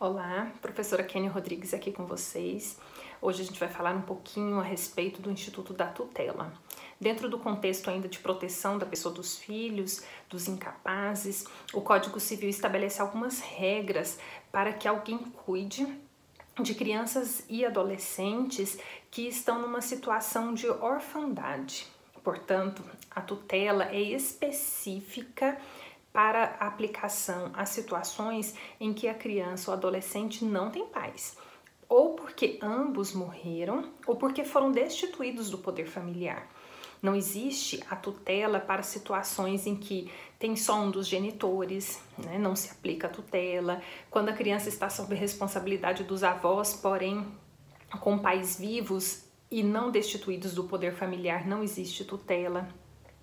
Olá, professora Kênia Rodrigues aqui com vocês. Hoje a gente vai falar um pouquinho a respeito do Instituto da Tutela. Dentro do contexto ainda de proteção da pessoa dos filhos, dos incapazes, o Código Civil estabelece algumas regras para que alguém cuide de crianças e adolescentes que estão numa situação de orfandade. Portanto, a tutela é específica para a aplicação a situações em que a criança ou adolescente não tem pais, ou porque ambos morreram, ou porque foram destituídos do poder familiar. Não existe a tutela para situações em que tem só um dos genitores, né? Não se aplica a tutela. Quando a criança está sob responsabilidade dos avós, porém com pais vivos e não destituídos do poder familiar, não existe tutela.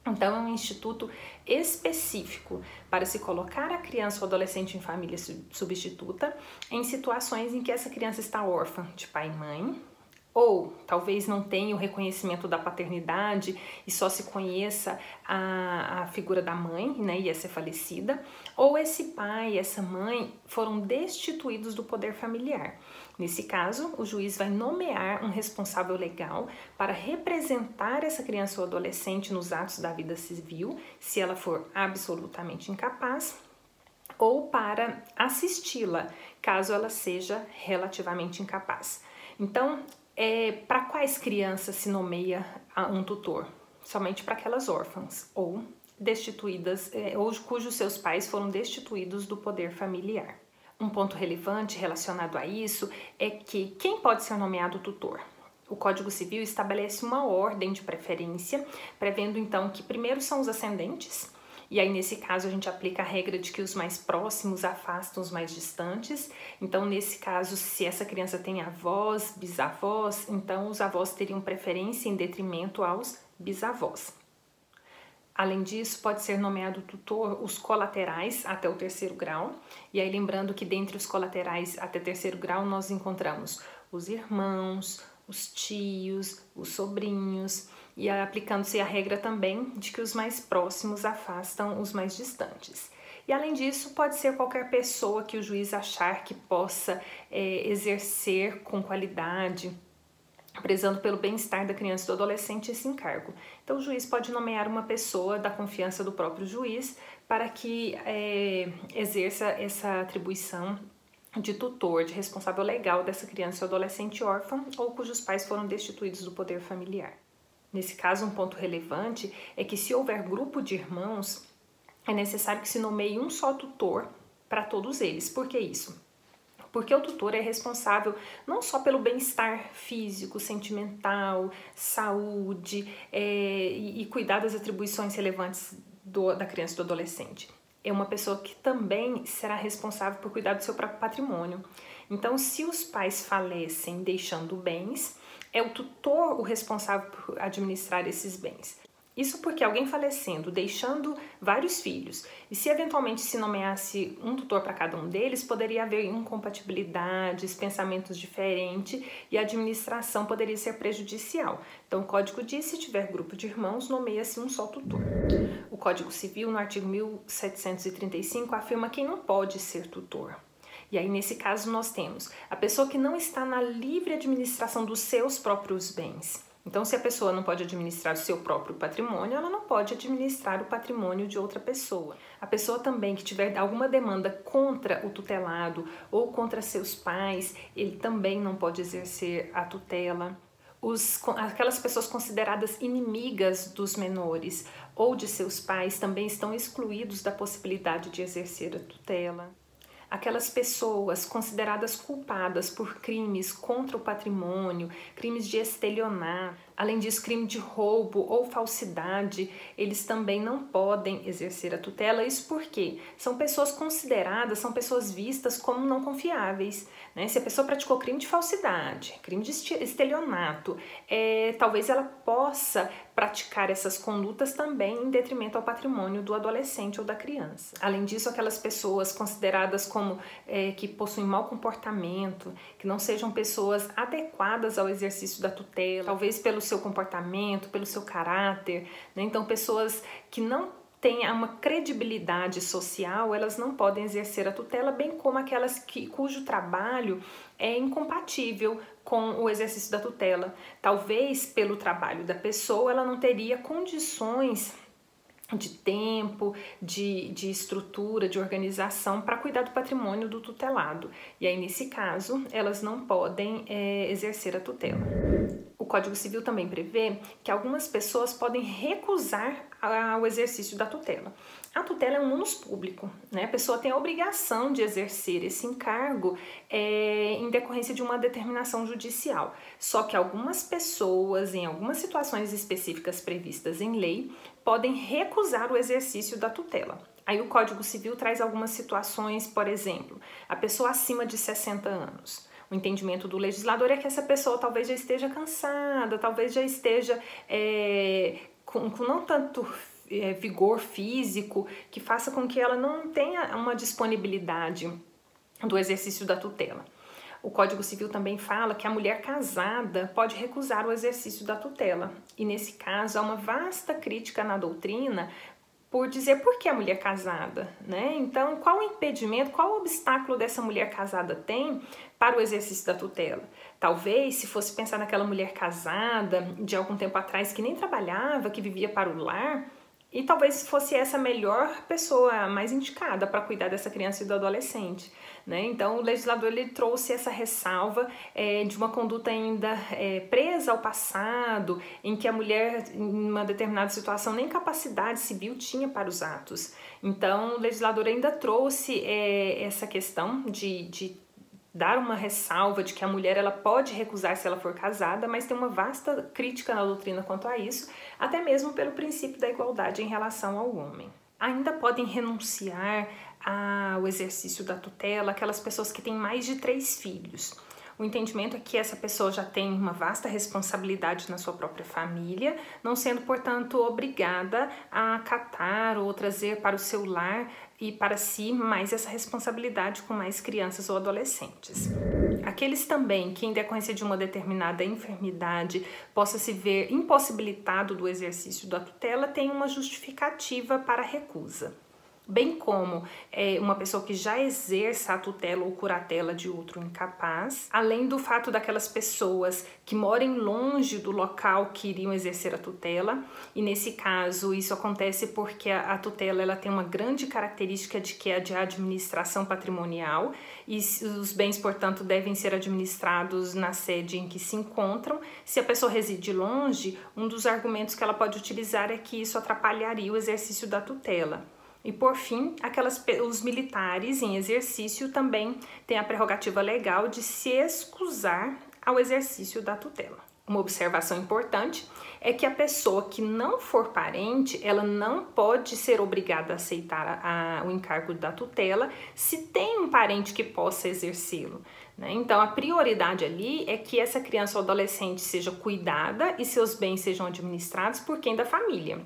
Então, é um instituto específico para se colocar a criança ou adolescente em família substituta em situações em que essa criança está órfã de pai e mãe, ou talvez não tenha o reconhecimento da paternidade e só se conheça a figura da mãe, né, e essa é falecida, ou esse pai e essa mãe foram destituídos do poder familiar. Nesse caso, o juiz vai nomear um responsável legal para representar essa criança ou adolescente nos atos da vida civil, se ela for absolutamente incapaz, ou para assisti-la, caso ela seja relativamente incapaz. Então, para quais crianças se nomeia um tutor? Somente para aquelas órfãs ou destituídas, ou cujos seus pais foram destituídos do poder familiar. Um ponto relevante relacionado a isso é que quem pode ser nomeado tutor? O Código Civil estabelece uma ordem de preferência, prevendo então que primeiro são os ascendentes, e aí nesse caso a gente aplica a regra de que os mais próximos afastam os mais distantes. Então nesse caso, se essa criança tem avós, bisavós, então os avós teriam preferência em detrimento aos bisavós. Além disso, pode ser nomeado tutor os colaterais até o terceiro grau. E aí lembrando que dentre os colaterais até terceiro grau nós encontramos os irmãos, os tios, os sobrinhos, e aplicando-se a regra também de que os mais próximos afastam os mais distantes. E além disso, pode ser qualquer pessoa que o juiz achar que possa exercer com qualidade, prezando pelo bem-estar da criança e do adolescente esse encargo. Então o juiz pode nomear uma pessoa da confiança do próprio juiz para que exerça essa atribuição de tutor, de responsável legal dessa criança ou adolescente órfã ou cujos pais foram destituídos do poder familiar. Nesse caso, um ponto relevante é que se houver grupo de irmãos, é necessário que se nomeie um só tutor para todos eles. Por que isso? Porque o tutor é responsável não só pelo bem-estar físico, sentimental, saúde e cuidar das atribuições relevantes da criança e do adolescente. É uma pessoa que também será responsável por cuidar do seu próprio patrimônio. Então, se os pais falecem deixando bens, é o tutor o responsável por administrar esses bens. Isso porque alguém falecendo, deixando vários filhos, e se eventualmente se nomeasse um tutor para cada um deles, poderia haver incompatibilidades, pensamentos diferentes e a administração poderia ser prejudicial. Então o Código diz que se tiver grupo de irmãos, nomeia-se um só tutor. O Código Civil, no artigo 1735, afirma quem não pode ser tutor. E aí, nesse caso, nós temos a pessoa que não está na livre administração dos seus próprios bens. Então, se a pessoa não pode administrar o seu próprio patrimônio, ela não pode administrar o patrimônio de outra pessoa. A pessoa também que tiver alguma demanda contra o tutelado ou contra seus pais, ele também não pode exercer a tutela. Aquelas pessoas consideradas inimigas dos menores ou de seus pais também estão excluídos da possibilidade de exercer a tutela. Aquelas pessoas consideradas culpadas por crimes contra o patrimônio, crimes de estelionato, além disso, crime de roubo ou falsidade, eles também não podem exercer a tutela. Isso porque são pessoas consideradas, são pessoas vistas como não confiáveis, né? Se a pessoa praticou crime de falsidade, crime de estelionato, talvez ela possa praticar essas condutas também em detrimento ao patrimônio do adolescente ou da criança. Além disso, aquelas pessoas consideradas como que possuem mau comportamento, que não sejam pessoas adequadas ao exercício da tutela, talvez pelo seu comportamento, pelo seu caráter, né? Então pessoas que não têm uma credibilidade social, elas não podem exercer a tutela, bem como aquelas cujo trabalho é incompatível com o exercício da tutela. Talvez pelo trabalho da pessoa ela não teria condições de tempo, de estrutura, de organização para cuidar do patrimônio do tutelado. E aí, nesse caso, elas não podem exercer a tutela. O Código Civil também prevê que algumas pessoas podem recusar o exercício da tutela. A tutela é um ônus público, né? A pessoa tem a obrigação de exercer esse encargo em decorrência de uma determinação judicial. Só que algumas pessoas, em algumas situações específicas previstas em lei, podem recusar o exercício da tutela. Aí o Código Civil traz algumas situações, por exemplo, a pessoa acima de 60 anos. O entendimento do legislador é que essa pessoa talvez já esteja cansada, talvez já esteja com não tanto vigor físico, que faça com que ela não tenha uma disponibilidade do exercício da tutela. O Código Civil também fala que a mulher casada pode recusar o exercício da tutela. E nesse caso há uma vasta crítica na doutrina por dizer por que a mulher casada, né? Então, qual o impedimento, qual o obstáculo dessa mulher casada tem para o exercício da tutela? Talvez, se fosse pensar naquela mulher casada de algum tempo atrás que nem trabalhava, que vivia para o lar, e talvez fosse essa a melhor pessoa mais indicada para cuidar dessa criança e do adolescente, né? Então, o legislador ele trouxe essa ressalva de uma conduta ainda presa ao passado, em que a mulher, em uma determinada situação, nem capacidade civil tinha para os atos. Então, o legislador ainda trouxe essa questão de dar uma ressalva de que a mulher ela pode recusar se ela for casada, mas tem uma vasta crítica na doutrina quanto a isso, até mesmo pelo princípio da igualdade em relação ao homem. Ainda podem renunciar ao exercício da tutela aquelas pessoas que têm mais de 3 filhos. O entendimento é que essa pessoa já tem uma vasta responsabilidade na sua própria família, não sendo, portanto, obrigada a acatar ou trazer para o seu lar e para si mais essa responsabilidade com mais crianças ou adolescentes. Aqueles também que, em decorrência de uma determinada enfermidade, possa se ver impossibilitado do exercício da tutela, têm uma justificativa para a recusa. Bem como uma pessoa que já exerça a tutela ou curatela de outro incapaz, além do fato daquelas pessoas que morem longe do local que iriam exercer a tutela, e nesse caso isso acontece porque a tutela ela tem uma grande característica de que é de administração patrimonial e os bens, portanto, devem ser administrados na sede em que se encontram. Se a pessoa reside longe, um dos argumentos que ela pode utilizar é que isso atrapalharia o exercício da tutela. E por fim, os militares em exercício também têm a prerrogativa legal de se excusar ao exercício da tutela. Uma observação importante é que a pessoa que não for parente, ela não pode ser obrigada a aceitar o encargo da tutela se tem um parente que possa exercê-lo, né? Então, a prioridade ali é que essa criança ou adolescente seja cuidada e seus bens sejam administrados por quem da família.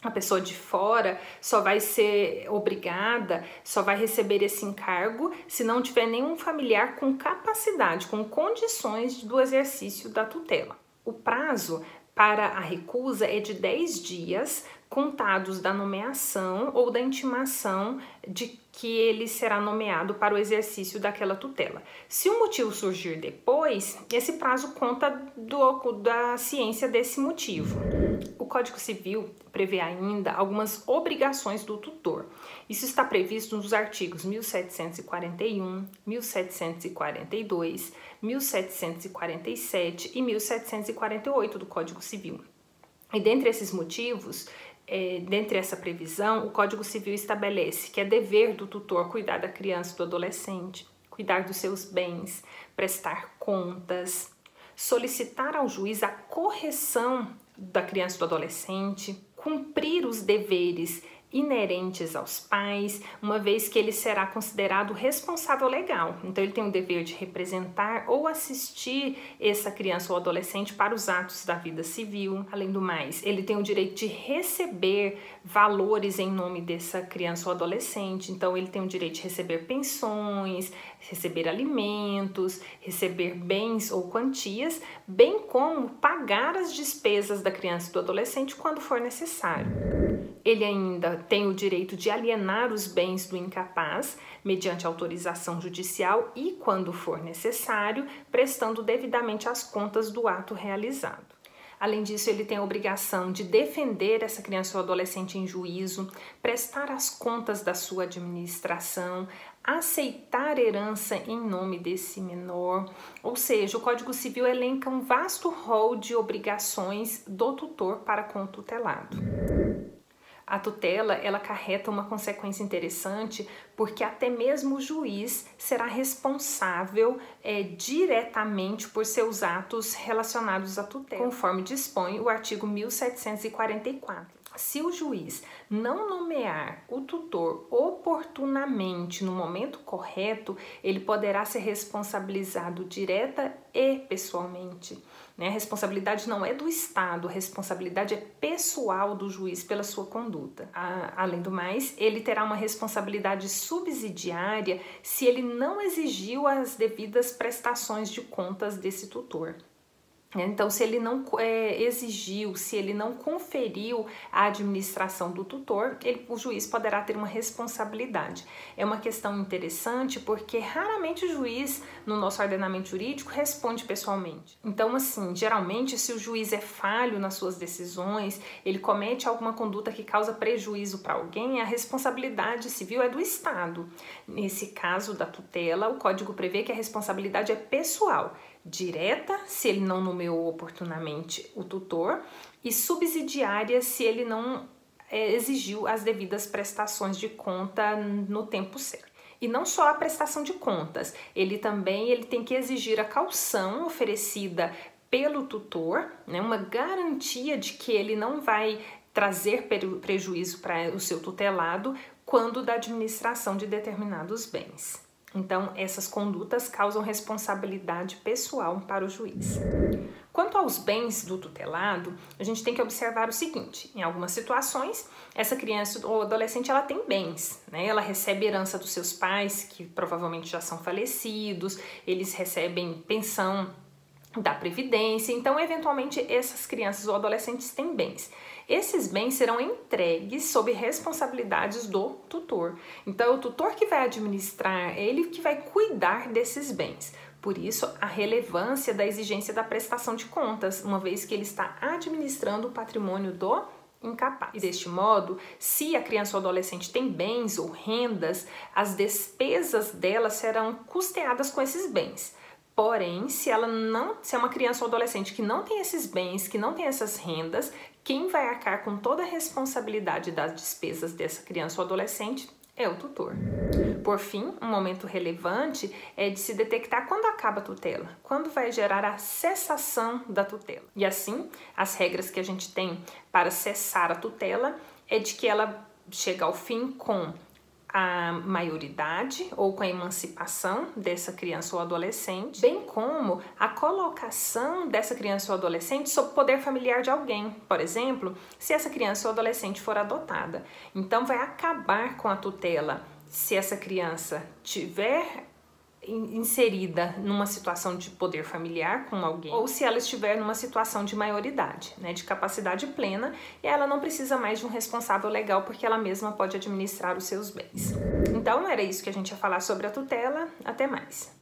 A pessoa de fora só vai ser obrigada, só vai receber esse encargo se não tiver nenhum familiar com capacidade, com condições do exercício da tutela. O prazo para a recusa é de 10 dias, contados da nomeação ou da intimação de que ele será nomeado para o exercício daquela tutela. Se o motivo surgir depois, esse prazo conta da ciência desse motivo. O Código Civil prevê ainda algumas obrigações do tutor. Isso está previsto nos artigos 1741, 1742, 1747 e 1748 do Código Civil. E dentre esses motivos, dentre essa previsão, o Código Civil estabelece que é dever do tutor cuidar da criança e do adolescente, cuidar dos seus bens, prestar contas, solicitar ao juiz a correção da criança e do adolescente, cumprir os deveres inerentes aos pais, uma vez que ele será considerado responsável legal. Então, ele tem o dever de representar ou assistir essa criança ou adolescente para os atos da vida civil. Além do mais, ele tem o direito de receber valores em nome dessa criança ou adolescente. Então, ele tem o direito de receber pensões, receber alimentos, receber bens ou quantias, bem como pagar as despesas da criança e do adolescente quando for necessário. Ele ainda tem o direito de alienar os bens do incapaz, mediante autorização judicial e, quando for necessário, prestando devidamente as contas do ato realizado. Além disso, ele tem a obrigação de defender essa criança ou adolescente em juízo, prestar as contas da sua administração, aceitar herança em nome desse menor, ou seja, o Código Civil elenca um vasto rol de obrigações do tutor para com o tutelado. A tutela, ela acarreta uma consequência interessante, porque até mesmo o juiz será responsável diretamente por seus atos relacionados à tutela, conforme dispõe o artigo 1744. Se o juiz não nomear o tutor oportunamente no momento correto, ele poderá ser responsabilizado direta e pessoalmente. A responsabilidade não é do Estado, a responsabilidade é pessoal do juiz pela sua conduta. Além do mais, ele terá uma responsabilidade subsidiária se ele não exigiu as devidas prestações de contas desse tutor. Então, se ele não exigiu, se ele não conferiu a administração do tutor, o juiz poderá ter uma responsabilidade. É uma questão interessante porque raramente o juiz, no nosso ordenamento jurídico, responde pessoalmente. Então, assim, geralmente, se o juiz é falho nas suas decisões, ele comete alguma conduta que causa prejuízo para alguém, a responsabilidade civil é do Estado. Nesse caso da tutela, o Código prevê que a responsabilidade é pessoal, direta, se ele não nomeou oportunamente o tutor, e subsidiária, se ele não exigiu as devidas prestações de conta no tempo certo. E não só a prestação de contas, ele tem que exigir a caução oferecida pelo tutor, uma garantia de que ele não vai trazer prejuízo para o seu tutelado quando da administração de determinados bens. Então, essas condutas causam responsabilidade pessoal para o juiz. Quanto aos bens do tutelado, a gente tem que observar o seguinte: em algumas situações, essa criança ou adolescente ela tem bens, Ela recebe herança dos seus pais, que provavelmente já são falecidos, eles recebem pensão da Previdência, então, eventualmente, essas crianças ou adolescentes têm bens. Esses bens serão entregues sob responsabilidades do tutor. Então, é o tutor que vai administrar, é ele que vai cuidar desses bens. Por isso, a relevância da exigência da prestação de contas, uma vez que ele está administrando o patrimônio do incapaz. E deste modo, se a criança ou adolescente tem bens ou rendas, as despesas dela serão custeadas com esses bens. Porém, se é uma criança ou adolescente que não tem esses bens, que não tem essas rendas, quem vai arcar com toda a responsabilidade das despesas dessa criança ou adolescente é o tutor. Por fim, um momento relevante é de se detectar quando acaba a tutela, quando vai gerar a cessação da tutela. E assim, as regras que a gente tem para cessar a tutela é de que ela chega ao fim com a maioridade ou com a emancipação dessa criança ou adolescente, bem como a colocação dessa criança ou adolescente sob o poder familiar de alguém, por exemplo, se essa criança ou adolescente for adotada. Então, vai acabar com a tutela se essa criança tiver inserida numa situação de poder familiar com alguém, ou se ela estiver numa situação de maioridade, de capacidade plena, e ela não precisa mais de um responsável legal porque ela mesma pode administrar os seus bens. Então, era isso que a gente ia falar sobre a tutela. Até mais!